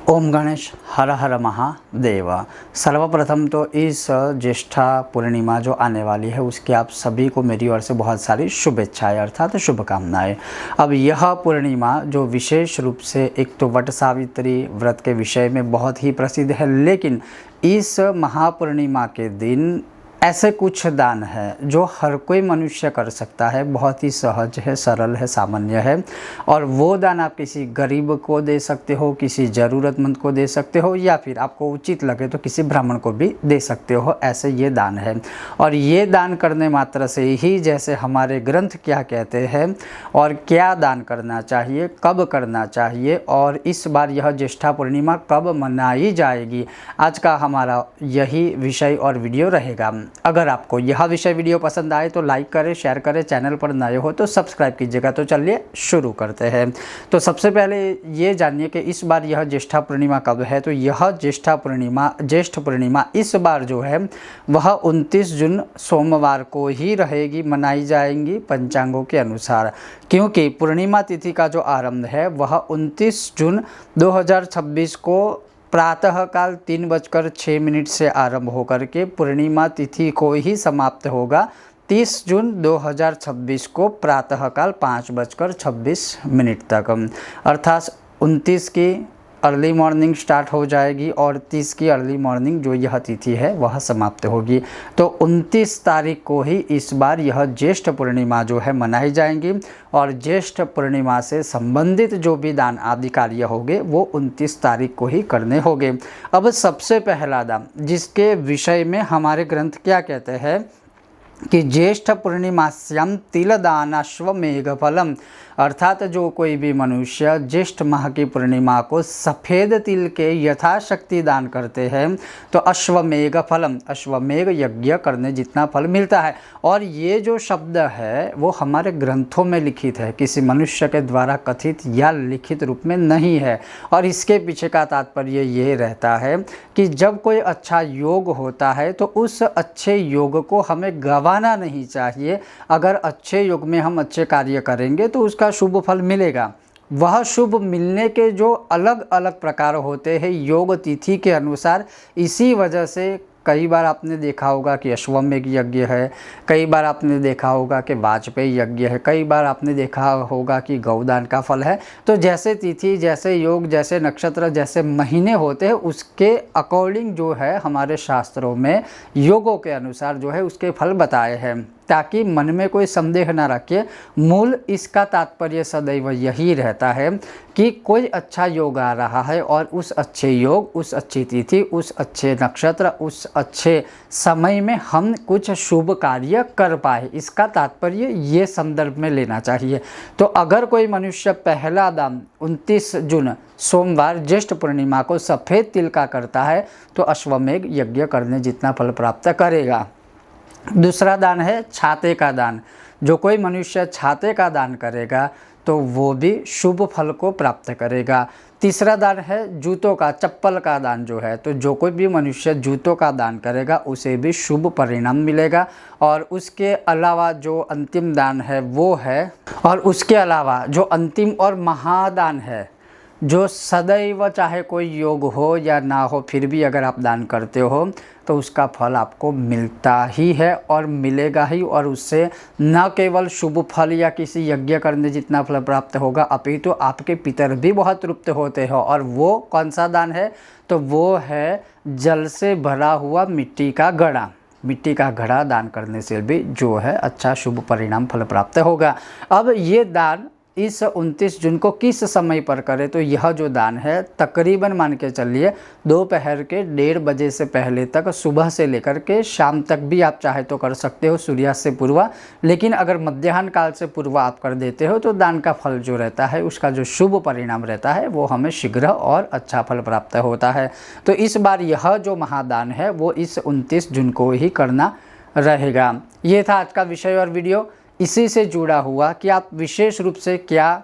ओम गणेश हर हर महादेव। सर्वप्रथम तो इस ज्येष्ठा पूर्णिमा जो आने वाली है उसकी आप सभी को मेरी ओर से बहुत सारी शुभेच्छाएं अर्थात शुभकामनाएं। अब यह पूर्णिमा जो विशेष रूप से एक तो वट सावित्री व्रत के विषय में बहुत ही प्रसिद्ध है, लेकिन इस महापूर्णिमा के दिन ऐसे कुछ दान है जो हर कोई मनुष्य कर सकता है, बहुत ही सहज है, सरल है, सामान्य है। और वो दान आप किसी गरीब को दे सकते हो, किसी ज़रूरतमंद को दे सकते हो, या फिर आपको उचित लगे तो किसी ब्राह्मण को भी दे सकते हो। ऐसे ये दान है। और ये दान करने मात्र से ही, जैसे हमारे ग्रंथ क्या कहते हैं और क्या दान करना चाहिए, कब करना चाहिए और इस बार यह ज्येष्ठा पूर्णिमा कब मनाई जाएगी, आज का हमारा यही विषय और वीडियो रहेगा। अगर आपको यह विषय वीडियो पसंद आए तो लाइक करें, शेयर करें, चैनल पर नए हो तो सब्सक्राइब कीजिएगा। तो चलिए शुरू करते हैं। तो सबसे पहले ये जानिए कि इस बार यह ज्येष्ठा पूर्णिमा कब है। तो यह ज्येष्ठ पूर्णिमा इस बार जो है वह 29 जून सोमवार को ही रहेगी, मनाई जाएंगी पंचांगों के अनुसार, क्योंकि पूर्णिमा तिथि का जो आरंभ है वह 29 जून 2026 को प्रातःकाल 3:06 से आरंभ होकर के पूर्णिमा तिथि को ही समाप्त होगा 30 जून 2026 को प्रातःकाल 5:26 तक। अर्थात 29 की अर्ली मॉर्निंग स्टार्ट हो जाएगी और 30 की अर्ली मॉर्निंग जो यह तिथि है वह समाप्त होगी। तो 29 तारीख को ही इस बार यह ज्येष्ठ पूर्णिमा जो है मनाई जाएंगी और ज्येष्ठ पूर्णिमा से संबंधित जो भी दान आदि कार्य होंगे वो 29 तारीख को ही करने होंगे। अब सबसे पहला दान जिसके विषय में हमारे ग्रंथ क्या कहते हैं कि ज्येष्ठ पूर्णिमास्याम तिलदानाश्वमेघ फलम, अर्थात जो कोई भी मनुष्य ज्येष्ठ माह की पूर्णिमा को सफ़ेद तिल के यथाशक्ति दान करते हैं तो अश्वमेघ फलम, अश्वमेघ यज्ञ करने जितना फल मिलता है। और ये जो शब्द है वो हमारे ग्रंथों में लिखित है, किसी मनुष्य के द्वारा कथित या लिखित रूप में नहीं है। और इसके पीछे का तात्पर्य ये रहता है कि जब कोई अच्छा योग होता है तो उस अच्छे योग को हमें गंवाना नहीं चाहिए। अगर अच्छे योग में हम अच्छे कार्य करेंगे तो उसका शुभ फल मिलेगा। वह शुभ मिलने के जो अलग अलग प्रकार होते हैं योग तिथि के अनुसार, इसी वजह से कई बार आपने देखा होगा कि अश्वमेघ यज्ञ है, कई बार आपने देखा होगा कि वाजपेयी यज्ञ है, कई बार आपने देखा होगा कि गौदान का फल है। तो जैसे तिथि, जैसे योग, जैसे नक्षत्र, जैसे महीने होते हैं उसके अकॉर्डिंग जो है हमारे शास्त्रों में योगों के अनुसार जो है उसके फल बताए हैं, ताकि मन में कोई संदेह ना रखे। मूल इसका तात्पर्य सदैव यही रहता है कि कोई अच्छा योग आ रहा है और उस अच्छे योग, उस अच्छी तिथि, उस अच्छे नक्षत्र, उस अच्छे समय में हम कुछ शुभ कार्य कर पाए, इसका तात्पर्य ये संदर्भ में लेना चाहिए। तो अगर कोई मनुष्य पहला दान 29 जून सोमवार ज्येष्ठ पूर्णिमा को सफ़ेद तिल का करता है तो अश्वमेघ यज्ञ करने जितना फल प्राप्त करेगा। दूसरा दान है छाते का दान। जो कोई मनुष्य छाते का दान करेगा तो वो भी शुभ फल को प्राप्त करेगा। तीसरा दान है जूतों का, चप्पल का दान जो है, तो जो कोई भी मनुष्य जूतों का दान करेगा उसे भी शुभ परिणाम मिलेगा। और उसके अलावा जो अंतिम दान है वो है, और उसके अलावा जो अंतिम और महादान है, जो सदैव चाहे कोई योग हो या ना हो फिर भी अगर आप दान करते हो तो उसका फल आपको मिलता ही है और मिलेगा ही। और उससे न केवल शुभ फल या किसी यज्ञ करने जितना फल प्राप्त होगा, अपितु आपके पितर भी बहुत तृप्त होते हैं। और वो कौन सा दान है? तो वो है जल से भरा हुआ मिट्टी का घड़ा। मिट्टी का घड़ा दान करने से भी जो है अच्छा शुभ परिणाम फल प्राप्त होगा। अब ये दान इस 29 जून को किस समय पर करें? तो यह जो दान है तकरीबन मान के चलिए दोपहर के 1:30 बजे से पहले तक, सुबह से लेकर के शाम तक भी आप चाहे तो कर सकते हो सूर्यास्त से पूर्व। लेकिन अगर मध्याह्न काल से पूर्व आप कर देते हो तो दान का फल जो रहता है, उसका जो शुभ परिणाम रहता है वो हमें शीघ्र और अच्छा फल प्राप्त होता है। तो इस बार यह जो महादान है वो इस 29 जून को ही करना रहेगा। ये था आज का विषय और वीडियो। इसी से जुड़ा हुआ कि आप विशेष रूप से क्या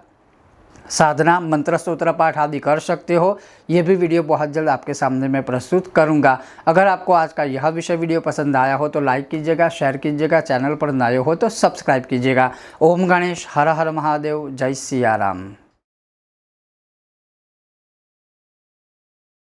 साधना, मंत्र, स्तोत्र पाठ आदि कर सकते हो, ये भी वीडियो बहुत जल्द आपके सामने मैं प्रस्तुत करूंगा। अगर आपको आज का यह विषय वीडियो पसंद आया हो तो लाइक कीजिएगा, शेयर कीजिएगा, चैनल पर नए हो तो सब्सक्राइब कीजिएगा। ओम गणेश हर हर महादेव, जय सिया राम।